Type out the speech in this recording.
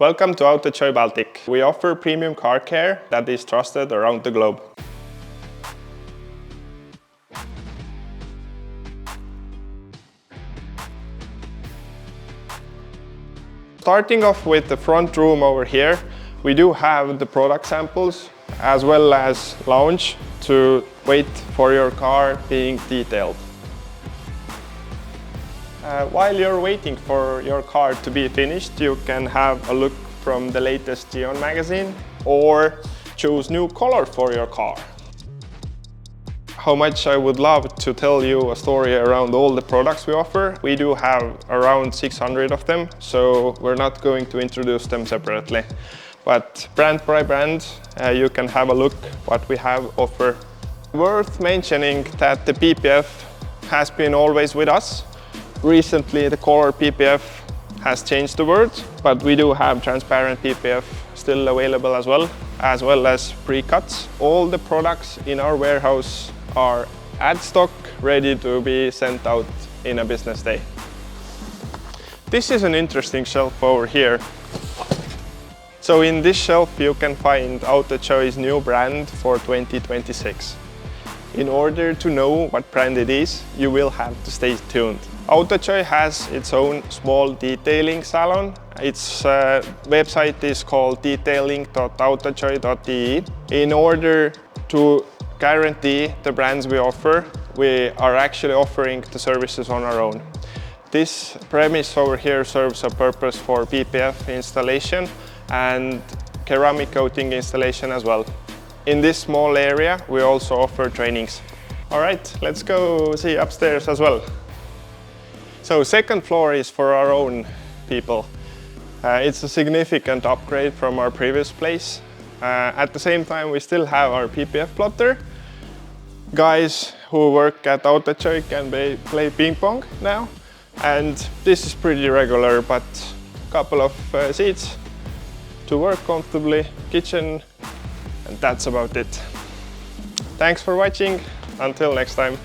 Welcome to Autojoy Baltic. We offer premium car care that is trusted around the globe. Starting off with the front room over here, we do have the product samples as well as lounge to wait for your car being detailed. While you're waiting for your car to be finished, you can have a look from the latest Geon magazine or choose new color for your car. How much I would love to tell you a story around all the products we offer. We do have around 600 of them, so we're not going to introduce them separately. But brand by brand, you can have a look what we have offer. Worth mentioning that the PPF has been always with us. Recently the color PPF has changed the word, but we do have transparent PPF still available as well as pre-cuts. All the products in our warehouse are at stock, ready to be sent out in a business day. This is an interesting shelf over here. So in this shelf you can find Autojoy's new brand for 2026. In order to know what brand it is, you will have to stay tuned. Autojoy has its own small detailing salon. Its website is called detailing.autojoy.de. In order to guarantee the brands we offer, we are actually offering the services on our own. This premise over here serves a purpose for PPF installation and ceramic coating installation as well. In this small area, we also offer trainings. All right, let's go see upstairs as well. So second floor is for our own people. It's a significant upgrade from our previous place. At the same time, we still have our PPF plotter. Guys who work at Autojoy can play ping pong now. And this is pretty regular, but a couple of seats to work comfortably, kitchen, and that's about it. Thanks for watching. Until next time.